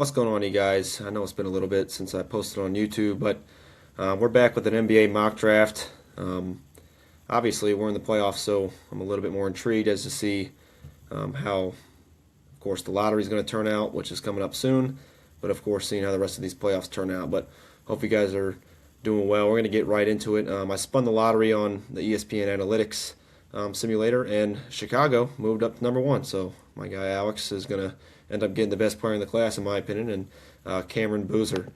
What's going on, you guys? I know it's been a little bit since I posted on YouTube, but we're back with an NBA mock draft. Obviously, we're in the playoffs, so I'm a little bit more intrigued as to see how, of course, the lottery is going to turn out, which is coming up soon. But of course, seeing how the rest of these playoffs turn out. But hope you guys are doing well. We're going to get right into it. I spun the lottery on the ESPN Analytics simulator, and Chicago moved up to number one. So my guy Alex is going to end up getting the best player in the class, in my opinion, and Cameron Boozer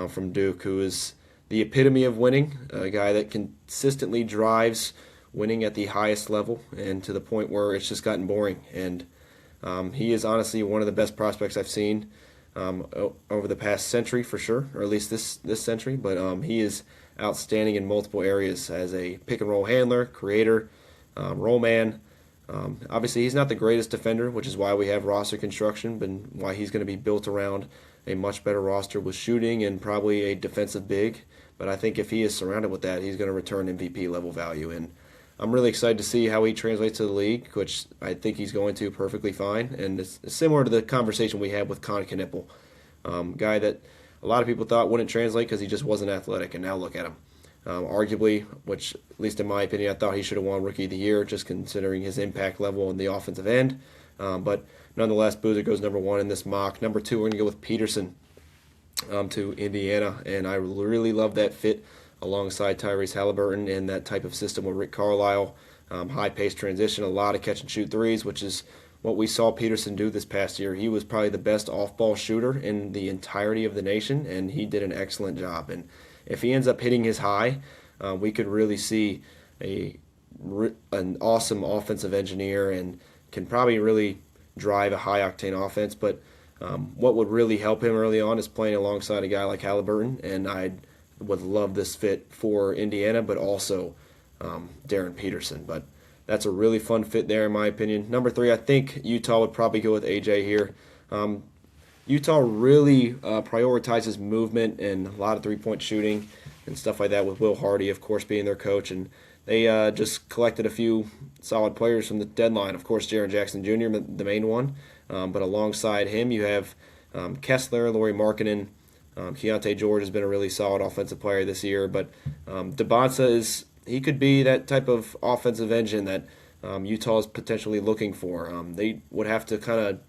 from Duke, who is the epitome of winning, a guy that consistently drives winning at the highest level and to the point where it's just gotten boring. And he is honestly one of the best prospects I've seen over the past century for sure, or at least this century. But he is outstanding in multiple areas as a pick and roll handler, creator, roll man. Obviously, he's not the greatest defender, which is why we have roster construction, but why he's going to be built around a much better roster with shooting and probably a defensive big. But I think if he is surrounded with that, he's going to return MVP level value. And I'm really excited to see how he translates to the league, which I think he's going to perfectly fine. And it's similar to the conversation we had with Con Knippel, guy that a lot of people thought wouldn't translate because he just wasn't athletic, and now look at him. Arguably, which at least in my opinion, I thought he should have won Rookie of the Year, just considering his impact level on the offensive end. But nonetheless, Boozer goes number one in this mock. Number two, we're going to go with Peterson to Indiana, and I really love that fit alongside Tyrese Halliburton in that type of system with Rick Carlisle. High-paced transition, a lot of catch-and-shoot threes, which is what we saw Peterson do this past year. He was probably the best off-ball shooter in the entirety of the nation, and he did an excellent job. And if he ends up hitting his high, we could really see an awesome offensive engineer and can probably really drive a high-octane offense. But what would really help him early on is playing alongside a guy like Halliburton, and I would love this fit for Indiana, but also Darren Peterson. But that's a really fun fit there, in my opinion. Number three, I think Utah would probably go with AJ here. Utah really prioritizes movement and a lot of three-point shooting and stuff like that, with Will Hardy, of course, being their coach. And they just collected a few solid players from the deadline. Of course, Jaren Jackson Jr., the main one. But alongside him, you have Kessler, Lauri Markkanen. Keontae George has been a really solid offensive player this year. But Debonsa he could be that type of offensive engine that Utah is potentially looking for. They would have to kind of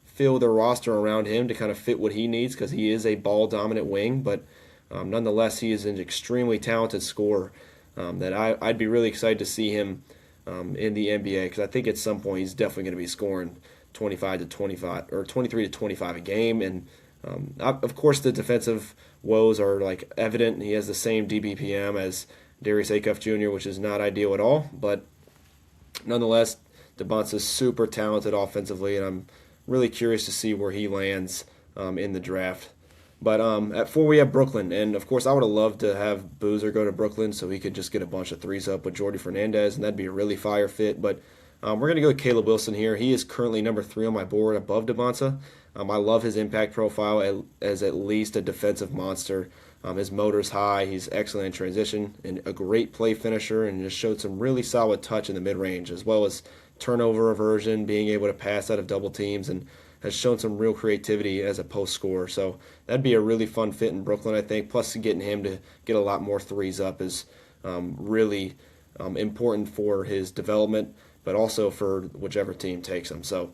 fill their roster around him to kind of fit what he needs, because he is a ball-dominant wing, but nonetheless, he is an extremely talented scorer that I'd be really excited to see him in the NBA, because I think at some point he's definitely going to be scoring 25 to 25 or 23 to 25 a game. And of course, the defensive woes are like evident. He has the same DBPM as Darius Acuff Jr., which is not ideal at all, but nonetheless, Debonsa is super talented offensively, and I'm really curious to see where he lands in the draft. But at 4, we have Brooklyn. And, of course, I would have loved to have Boozer go to Brooklyn so he could just get a bunch of threes up with Jordi Fernandez, and that'd be a really fire fit. But we're going to go with Caleb Wilson here. He is currently number 3 on my board above Debonsa. I love his impact profile as at least a defensive monster. His motor's high. He's excellent in transition and a great play finisher, and just showed some really solid touch in the mid-range, as well as turnover aversion, being able to pass out of double teams, and has shown some real creativity as a post scorer. So that'd be a really fun fit in Brooklyn, I think. Plus, getting him to get a lot more threes up is really important for his development, but also for whichever team takes him. So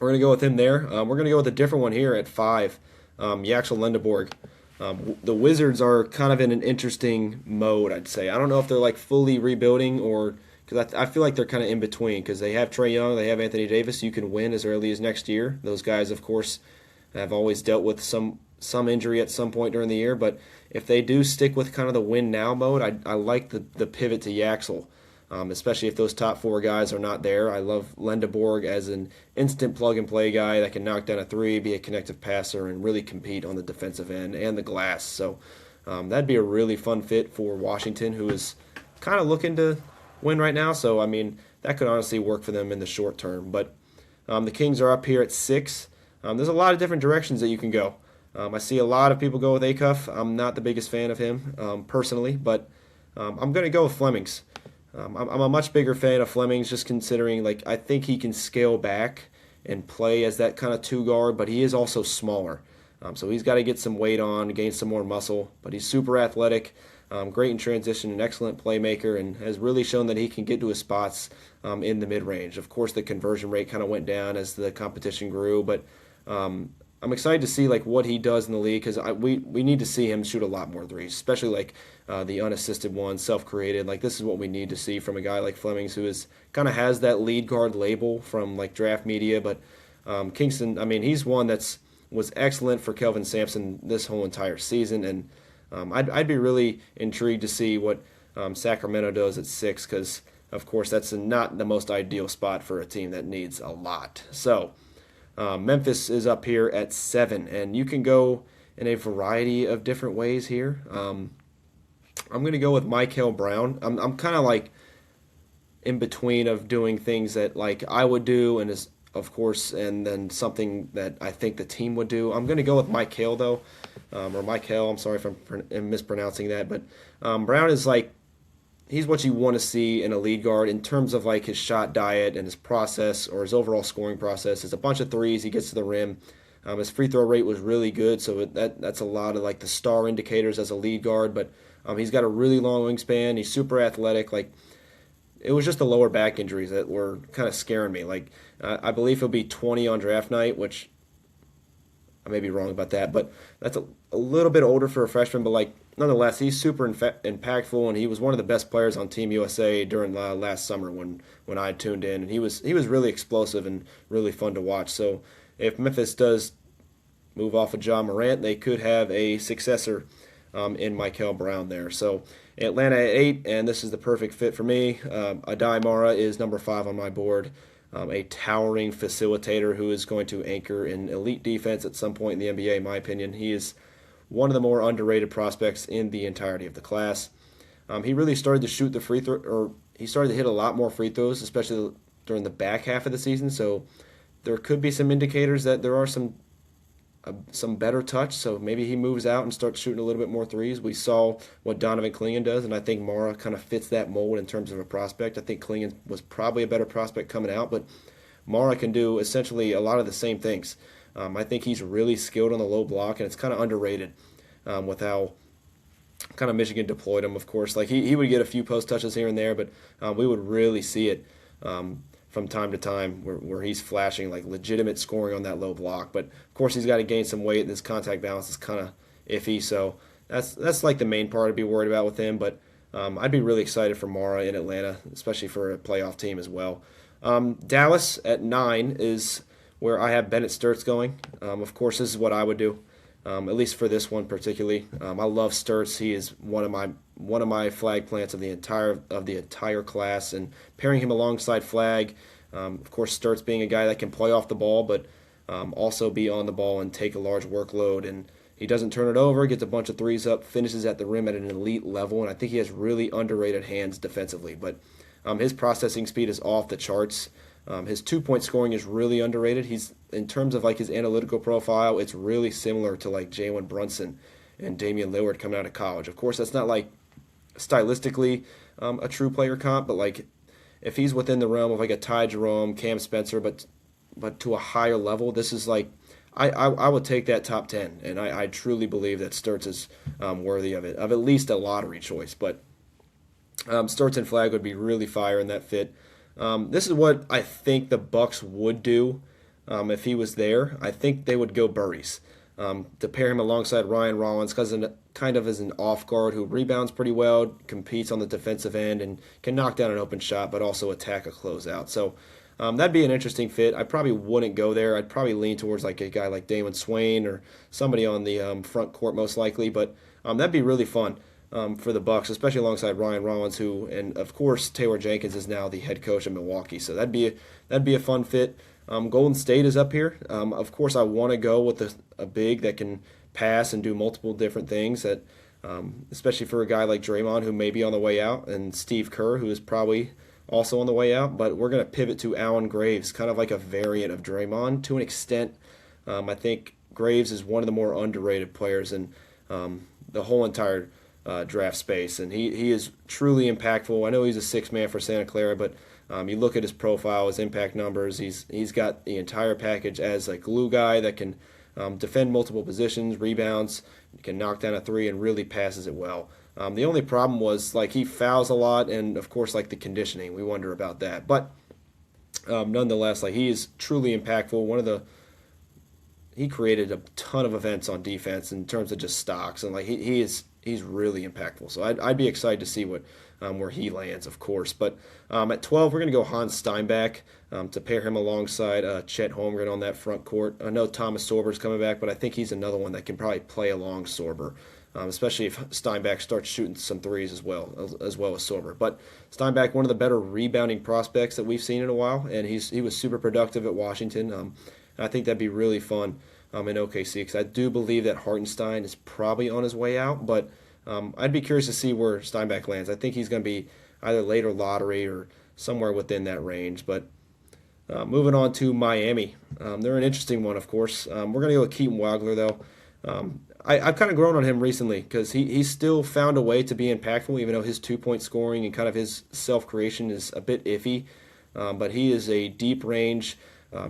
we're going to go with him there. We're going to go with a different one here at 5, Yaxel Lendeborg. The Wizards are kind of in an interesting mode, I'd say. I don't know if they're like fully rebuilding, or because I feel like they're kind of in between, because they have Trae Young, they have Anthony Davis. You can win as early as next year. Those guys, of course, have always dealt with some injury at some point during the year. But if they do stick with kind of the win now mode, I like the pivot to Yaxel, especially if those top 4 guys are not there. I love Lendeborg as an instant plug-and-play guy that can knock down a 3, be a connective passer, and really compete on the defensive end and the glass. So that'd be a really fun fit for Washington, who is kind of looking to win right now. So, I mean, that could honestly work for them in the short term. But the Kings are up here at 6. There's a lot of different directions that you can go. I see a lot of people go with Acuff. I'm not the biggest fan of him personally, but I'm going to go with Flemings. I'm a much bigger fan of Flemings, just considering, like, I think he can scale back and play as that kind of two guard, but he is also smaller. So he's got to get some weight on, gain some more muscle, but he's super athletic, great in transition, an excellent playmaker, and has really shown that he can get to his spots in the mid-range. Of course, the conversion rate kind of went down as the competition grew, but I'm excited to see like what he does in the league because we need to see him shoot a lot more threes, especially like the unassisted ones, self-created. Like this is what we need to see from a guy like Flemings who is kind of has that lead guard label from like draft media. But Kingston, I mean, he's one was excellent for Kelvin Sampson this whole entire season, and I'd be really intrigued to see what Sacramento does at 6 because of course that's not the most ideal spot for a team that needs a lot. So. Memphis is up here at 7, and you can go in a variety of different ways here. I'm going to go with Michael Brown. I'm kind of like in between of doing things that like I would do, and is of course, and then something that I think the team would do. I'm going to go with Michael though, or Michael. I'm sorry if I'm mispronouncing that, but Brown is like. He's what you want to see in a lead guard in terms of like his shot diet and his process or his overall scoring process. It's a bunch of threes. He gets to the rim. His free throw rate was really good, so that's a lot of like the star indicators as a lead guard. But he's got a really long wingspan. He's super athletic. Like it was just the lower back injuries that were kind of scaring me. Like I believe he'll be 20 on draft night, which I may be wrong about that, but that's a little bit older for a freshman. But like nonetheless, he's super impactful, and he was one of the best players on Team USA during last summer when I tuned in, and he was really explosive and really fun to watch. So if Memphis does move off of Ja Morant, they could have a successor in Michael Brown there. So Atlanta at 8, and this is the perfect fit for me. Adai Mara is number 5 on my board. A towering facilitator who is going to anchor in elite defense at some point in the NBA, in my opinion. He is one of the more underrated prospects in the entirety of the class. He really started to shoot the free throw, or he started to hit a lot more free throws, especially during the back half of the season. So there could be some indicators that there are some better touch. So maybe he moves out and starts shooting a little bit more threes. We saw what Donovan Clingan does, and I think Mara kind of fits that mold in terms of a prospect. I think Clingan was probably a better prospect coming out, but Mara can do essentially a lot of the same things. I think he's really skilled on the low block, and it's kind of underrated with how kind of Michigan deployed him, of course. Like he would get a few post touches here and there, but we would really see it from time to time where he's flashing like legitimate scoring on that low block. But of course he's got to gain some weight, and his contact balance is kind of iffy. So that's like the main part I'd be worried about with him. But I'd be really excited for Mara in Atlanta, especially for a playoff team as well. Dallas at 9 is where I have Bennett Sturts going. Of course, this is what I would do, at least for this one particularly. I love Sturts. He is one of my flag plants of the entire class, and pairing him alongside Flag, of course, Sturts being a guy that can play off the ball, but also be on the ball and take a large workload. And he doesn't turn it over, gets a bunch of threes up, finishes at the rim at an elite level, and I think he has really underrated hands defensively. But his processing speed is off the charts. His 2-point scoring is really underrated. He's in terms of like his analytical profile, it's really similar to like Jalen Brunson and Damian Lillard coming out of college. Of course, that's not like stylistically a true player comp, but like if he's within the realm of like a Ty Jerome, Cam Spencer, but to a higher level, this is like I would take that top 10, and I truly believe that Sturts is worthy of it, of at least a lottery choice. But Sturts and Flag would be really fire in that fit. This is what I think the Bucks would do if he was there. I think they would go Burries to pair him alongside Ryan Rollins, because kind of as an off guard who rebounds pretty well, competes on the defensive end, and can knock down an open shot, but also attack a closeout. So that'd be an interesting fit. I probably wouldn't go there. I'd probably lean towards like a guy like Damon Swain or somebody on the front court most likely. But that'd be really fun. For the Bucks, especially alongside Ryan Rollins, who, and of course Taylor Jenkins is now the head coach of Milwaukee, so that'd be a fun fit. Golden State is up here. Of course, I want to go with a big that can pass and do multiple different things. That, especially for a guy like Draymond, who may be on the way out, and Steve Kerr, who is probably also on the way out. But we're going to pivot to Allen Graves, kind of like a variant of Draymond to an extent. I think Graves is one of the more underrated players in the whole entire draft space, and he is truly impactful. I know he's a six man for Santa Clara, but you look at his profile, his impact numbers. He's got the entire package as a glue guy that can defend multiple positions, rebounds, can knock down a three, and really passes it well. The only problem was like he fouls a lot, and of course like the conditioning. We wonder about that, but nonetheless, like he is truly impactful. He created a ton of events on defense in terms of just stocks, and like he's really impactful. So I'd be excited to see what where he lands, of course. But at 12, we're going to go Hans Steinbach to pair him alongside Chet Holmgren on that front court. I know Thomas Sorber's coming back, but I think he's another one that can probably play along Sorber, especially if Steinbach starts shooting some threes as well as Sorber. But Steinbach, one of the better rebounding prospects that we've seen in a while, and he was super productive at Washington. And I think that'd be really fun in OKC because I do believe that Hartenstein is probably on his way out, but I'd be curious to see where Steinbach lands. I think he's going to be either later lottery or somewhere within that range. But moving on to Miami, they're an interesting one, of course. We're going to go with Keaton Wagler, though. I've kind of grown on him recently because he's still found a way to be impactful, even though his 2-point scoring and kind of his self-creation is a bit iffy. But he is a deep range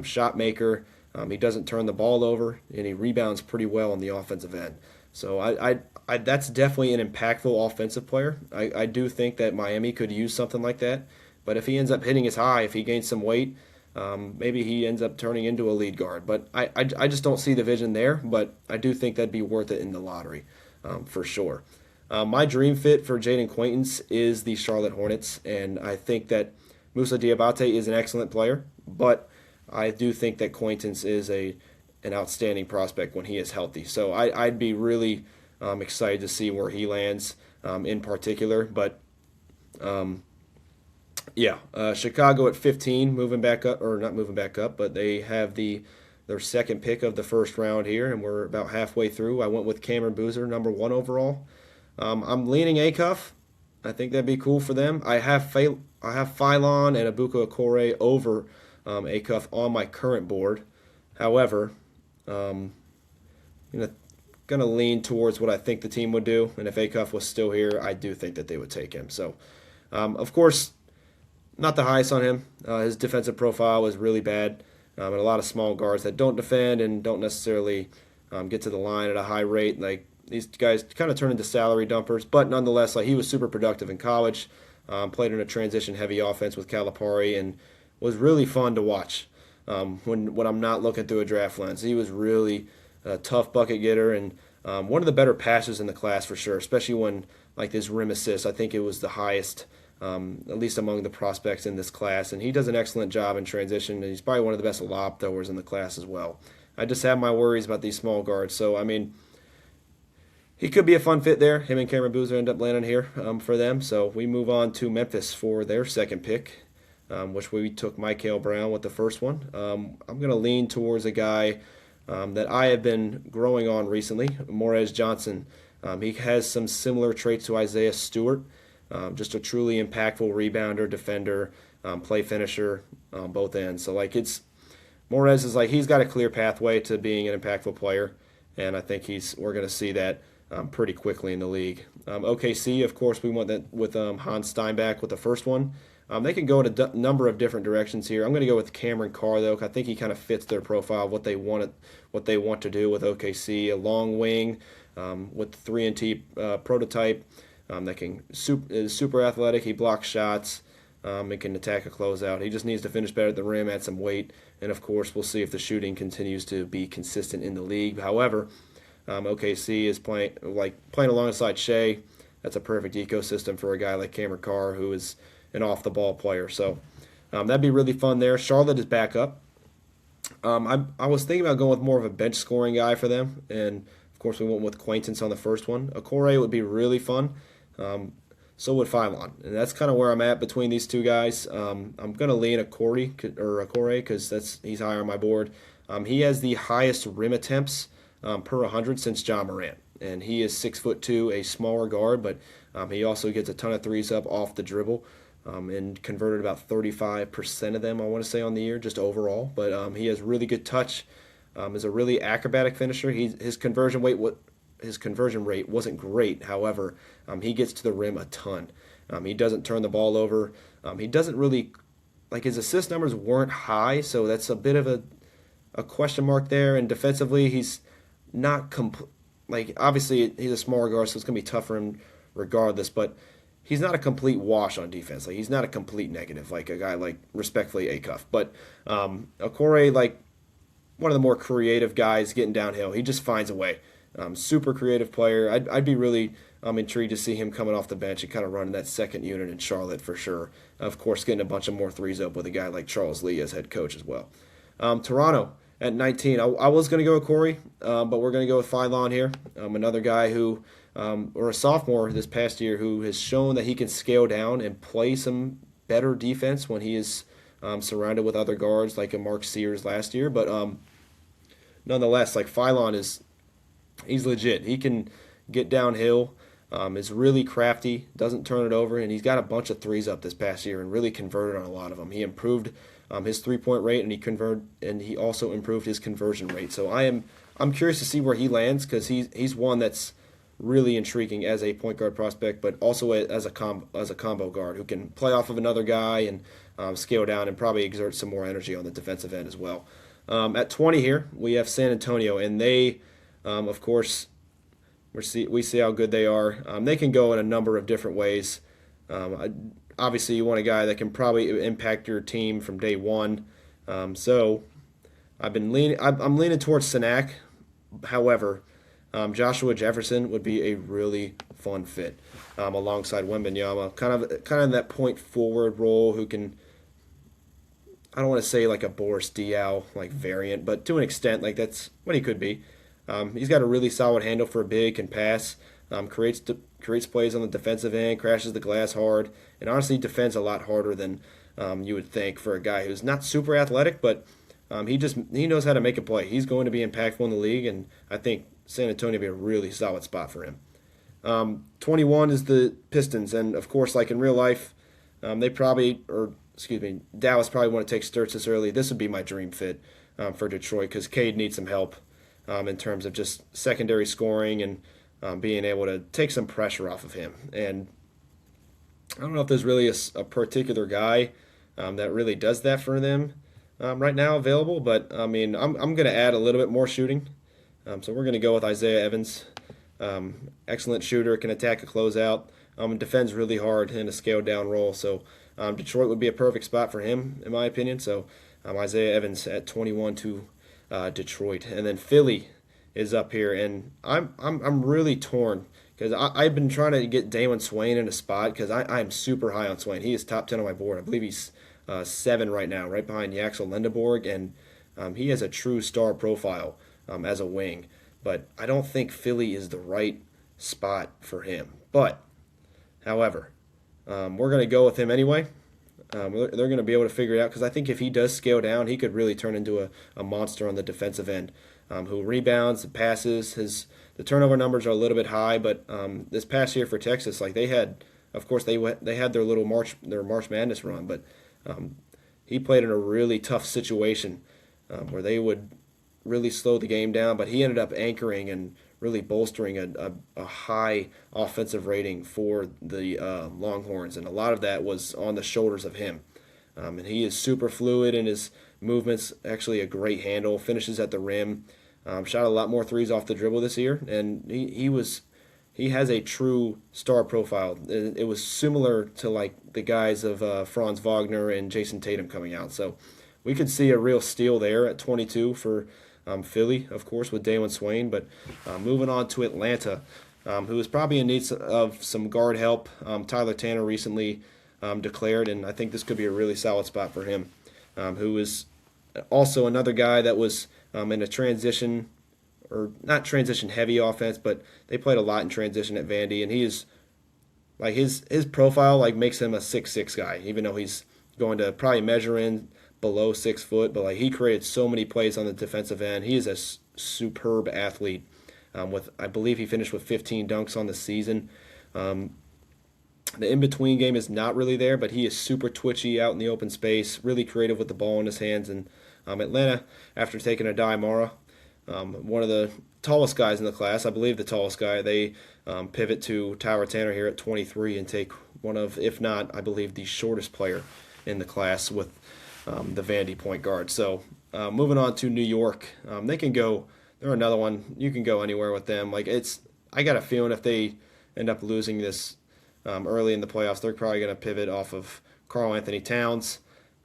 shot maker. He doesn't turn the ball over, and he rebounds pretty well on the offensive end. So that's definitely an impactful offensive player. I do think that Miami could use something like that. But if he ends up hitting his high, if he gains some weight, maybe he ends up turning into a lead guard. But I just don't see the vision there. But I do think that'd be worth it in the lottery for sure. My dream fit for Jaden Quaintance is the Charlotte Hornets, and I think that Moussa Diabate is an excellent player, but I do think that Quaintance is an outstanding prospect when he is healthy. So I'd be really excited to see where he lands in particular. But Chicago at 15, moving back up, or not moving back up, but they have their second pick of the first round here, and we're about halfway through. I went with Cameron Boozer, number 1 overall. I'm leaning Acuff. I think that'd be cool for them. I have Philon and Abuka Okore over Acuff on my current board. However, I'm gonna lean towards what I think the team would do, and if Acuff was still here, I do think that they would take him. So, of course, not the highest on him. His defensive profile was really bad, and a lot of small guards that don't defend and don't necessarily get to the line at a high rate. Like these guys kind of turn into salary dumpers, but nonetheless, like he was super productive in college. Played in a transition-heavy offense with Calipari, and was really fun to watch when I'm not looking through a draft lens. He was really a tough bucket getter and one of the better passers in the class for sure, especially when like this rim assist. I think it was the highest, at least among the prospects in this class, and he does an excellent job in transition, and he's probably one of the best lob throwers in the class as well. I just have my worries about these small guards, so I mean, he could be a fun fit there. Him and Cameron Boozer end up landing here for them. So we move on to Memphis for their second pick, which we took Michael Brown with the first one. I'm going to lean towards a guy that I have been growing on recently, Morez Johnson. He has some similar traits to Isaiah Stewart, just a truly impactful rebounder, defender, play finisher on both ends. So like Morez is like he's got a clear pathway to being an impactful player, and I think we're going to see that pretty quickly in the league. OKC, of course, we went that with Hans Steinbach with the first one. They can go in a number of different directions here. I'm going to go with Cameron Carr, though. I think he kind of fits their profile, what they want to do with OKC. A long wing with the 3-and-T prototype that is super athletic. He blocks shots. And can attack a closeout. He just needs to finish better at the rim, add some weight, and of course, we'll see if the shooting continues to be consistent in the league. However, OKC is playing alongside Shea. That's a perfect ecosystem for a guy like Cameron Carr, who is an off-the-ball player. So that'd be really fun there. Charlotte is back up. I was thinking about going with more of a bench scoring guy for them, and of course we went with Quaintance on the first one. Okore would be really fun. So would Philon, and that's kind of where I'm at between these two guys. I'm going to lean Okore because he's higher on my board. He has the highest rim attempts per 100 since John Morant, and he is 6'2", a smaller guard, but he also gets a ton of threes up off the dribble, and converted about 35% of them, I want to say, on the year, just overall. But he has really good touch, is a really acrobatic finisher. His conversion rate his conversion rate wasn't great. However, he gets to the rim a ton. He doesn't turn the ball over. He doesn't really like his assist numbers weren't high, so that's a bit of a question mark there. And defensively, he's not like obviously he's a smaller guard, so it's gonna be tough for him regardless. But he's not a complete wash on defense. Like he's not a complete negative like a guy like respectfully Acuff. But Okoro, like one of the more creative guys getting downhill. He just finds a way. Super creative player. I'd be really intrigued to see him coming off the bench and kind of running that second unit in Charlotte for sure. Of course, getting a bunch of more threes up with a guy like Charles Lee as head coach as well. Toronto at 19. I was going to go with Corey, but we're going to go with Philon here. Another guy who, or a sophomore this past year, who has shown that he can scale down and play some better defense when he is surrounded with other guards like a Mark Sears last year. But nonetheless, like Philon he's legit. He can get downhill, is really crafty, doesn't turn it over, and he's got a bunch of threes up this past year and really converted on a lot of them. He improved his 3-point rate and he also improved his conversion rate. So I'm curious to see where he lands because he's one that's really intriguing as a point guard prospect, but also as a combo guard who can play off of another guy and scale down and probably exert some more energy on the defensive end as well. At 20 here, we have San Antonio, and they, of course, we see how good they are. They can go in a number of different ways. Obviously, you want a guy that can probably impact your team from day one. So I'm leaning towards Sanak. However, Joshua Jefferson would be a really fun fit alongside Wembanyama. Kind of that point forward role who can. I don't want to say like a Boris Diaw like variant, but to an extent, like that's what he could be. He's got a really solid handle for a big, can pass, creates plays on the defensive end, crashes the glass hard, and honestly defends a lot harder than you would think for a guy who's not super athletic, but he knows how to make a play. He's going to be impactful in the league, and I think San Antonio would be a really solid spot for him. 21 is the Pistons, and of course, like in real life, Dallas probably want to take Sturts this early. This would be my dream fit for Detroit because Cade needs some help in terms of just secondary scoring and being able to take some pressure off of him. And I don't know if there's really a particular guy that really does that for them right now available, but I mean, I'm going to add a little bit more shooting. So we're going to go with Isaiah Evans. Excellent shooter, can attack a closeout, and defends really hard in a scaled down role. So Detroit would be a perfect spot for him, in my opinion. So Isaiah Evans at 21 to Detroit, and then Philly is up here, and I'm really torn because I've been trying to get Damon Swain in a spot because I'm super high on Swain. He is top 10 on my board. I believe he's 7 right now, right behind Yaxel Lindeborg, and he has a true star profile as a wing. But I don't think Philly is the right spot for him. But, however, we're going to go with him anyway. They're going to be able to figure it out because I think if he does scale down, he could really turn into a monster on the defensive end who rebounds, passes. The turnover numbers are a little bit high, but this past year for Texas, like they had their little March Madness run, but he played in a really tough situation where they would really slow the game down, but he ended up anchoring and really bolstering a high offensive rating for the Longhorns, and a lot of that was on the shoulders of him. And he is super fluid in his movements, actually a great handle, finishes at the rim, shot a lot more threes off the dribble this year, and he has a true star profile. It was similar to like the guys of Franz Wagner and Jason Tatum coming out, so we could see a real steal there at 22 for Philly, of course, with Damon Swain. But moving on to Atlanta, who is probably in need of some guard help. Tyler Tanner recently declared, and I think this could be a really solid spot for him, who is also another guy that was in a transition, or not transition heavy offense, but they played a lot in transition at Vandy, and he is like his profile like makes him a 6'6" guy, even though he's going to probably measure in below 6 foot, but like he created so many plays on the defensive end. He is a superb athlete. I believe he finished with 15 dunks on the season. The in-between game is not really there, but he is super twitchy out in the open space, really creative with the ball in his hands. And Atlanta, after taking a Mara, one of the tallest guys in the class, I believe the tallest guy. They pivot to Tyler Tanner here at 23 and take one of, if not, I believe, the shortest player in the class with the Vandy point guard. So moving on to New York, they can go. They're another one. You can go anywhere with them. Like I got a feeling if they end up losing this early in the playoffs, they're probably going to pivot off of Karl Anthony Towns.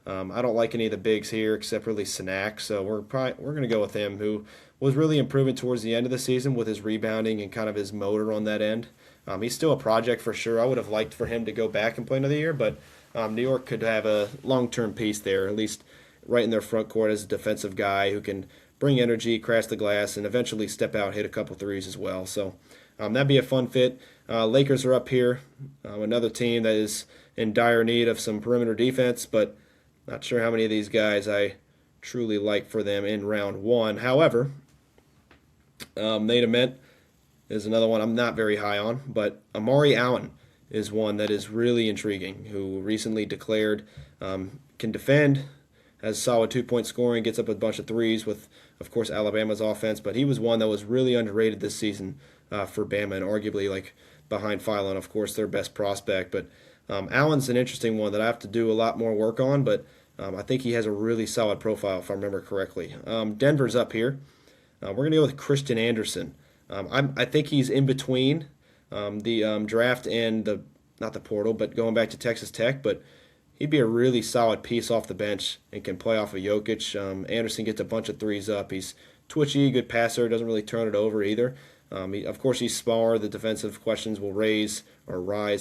I don't like any of the bigs here except really Sinak, so we're going to go with him, who was really improving towards the end of the season with his rebounding and kind of his motor on that end. He's still a project for sure. I would have liked for him to go back and play another year, but New York could have a long-term piece there, at least right in their front court as a defensive guy who can bring energy, crash the glass, and eventually step out, hit a couple threes as well. So that'd be a fun fit. Lakers are up here, another team that is in dire need of some perimeter defense, but not sure how many of these guys I truly like for them in round one. However, Nate Ament is another one I'm not very high on, but Amari Allen is one that is really intriguing, who recently declared can defend, has solid 2-point scoring, gets up a bunch of threes with, of course, Alabama's offense, but he was one that was really underrated this season for Bama and arguably like behind Philon, of course, their best prospect. But Allen's an interesting one that I have to do a lot more work on, but I think he has a really solid profile if I remember correctly. Denver's up here. We're going to go with Christian Anderson. I think he's in between the draft and not the portal, but going back to Texas Tech. But he'd be a really solid piece off the bench and can play off of Jokic. Anderson gets a bunch of threes up. He's twitchy, good passer, doesn't really turn it over either. Of course, he's smaller. The defensive questions will rise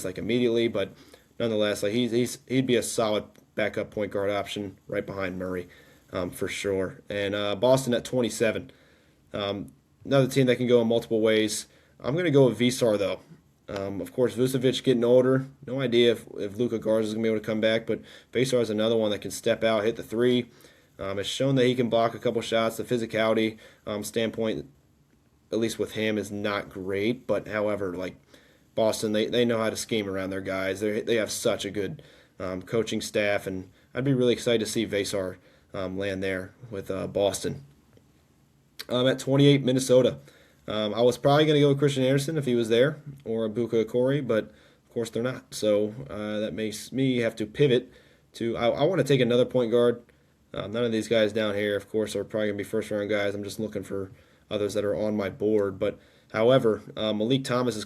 like immediately, but nonetheless, like he'd be a solid backup point guard option right behind Murray for sure. And Boston at 27. Another team that can go in multiple ways. I'm going to go with Visar, though. Of course, Vucevic getting older. No idea if Luka Garza is going to be able to come back, but Visar is another one that can step out, hit the three. It's shown that he can block a couple shots. The physicality standpoint, at least with him, is not great. But however, like Boston, they know how to scheme around their guys. They have such a good coaching staff, and I'd be really excited to see Visar land there with Boston. At 28, Minnesota. I was probably going to go with Christian Anderson if he was there, or Ibuka Okori, but of course they're not. So that makes me have to pivot to. I want to take another point guard. None of these guys down here, of course, are probably going to be first-round guys. I'm just looking for others that are on my board. But however, Malik Thomas is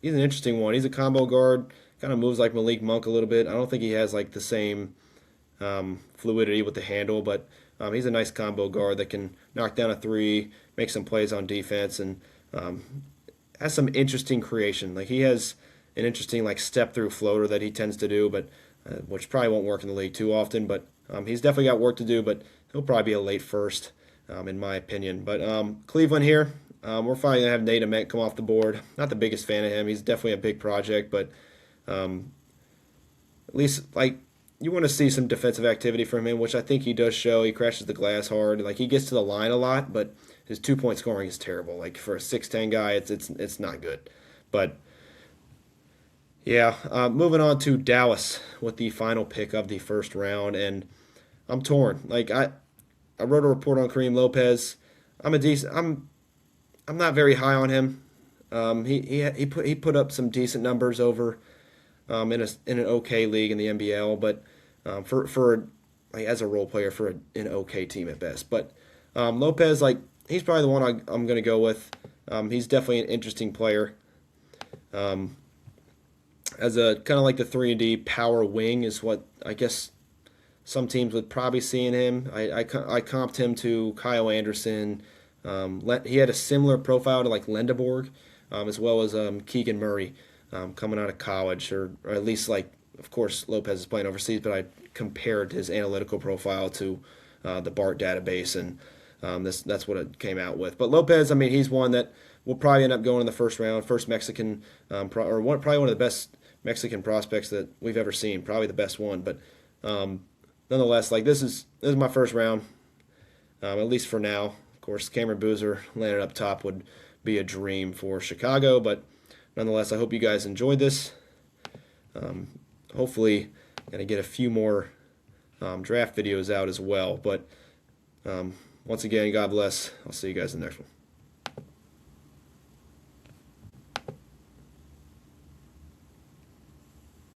he's an interesting one. He's a combo guard, kind of moves like Malik Monk a little bit. I don't think he has like the same fluidity with the handle, but he's a nice combo guard that can knock down a three, make some plays on defense, and has some interesting creation. Like he has an interesting like step through floater that he tends to do, but which probably won't work in the league too often. But he's definitely got work to do, but he'll probably be a late first, in my opinion. But Cleveland here, we're probably gonna have Nate Ament come off the board. Not the biggest fan of him. He's definitely a big project, but at least like you want to see some defensive activity from him, which I think he does show. He crashes the glass hard. Like he gets to the line a lot, but his 2-point scoring is terrible. Like for a 6'10" guy, it's not good. But yeah, moving on to Dallas with the final pick of the first round, and I'm torn. Like I wrote a report on Kareem Lopez. I'm not very high on him. He put up some decent numbers over in an okay league in the NBL, but for like as a role player for an okay team at best. But Lopez, like he's probably the one I'm going to go with. He's definitely an interesting player. As a kind of like the 3-and-D power wing is what I guess some teams would probably see in him. I comped him to Kyle Anderson. He had a similar profile to like Lendeborg, as well as Keegan Murray coming out of college, or at least like, of course, Lopez is playing overseas, but I compared his analytical profile to the BART database, and that's what it came out with. But Lopez, I mean, he's one that will probably end up going in the first round, first Mexican, probably one of the best Mexican prospects that we've ever seen, probably the best one. But nonetheless, like this is my first round, at least for now. Of course, Cameron Boozer landing up top would be a dream for Chicago, but nonetheless, I hope you guys enjoyed this. Hopefully, going to get a few more draft videos out as well. But once again, God bless. I'll see you guys in the next one.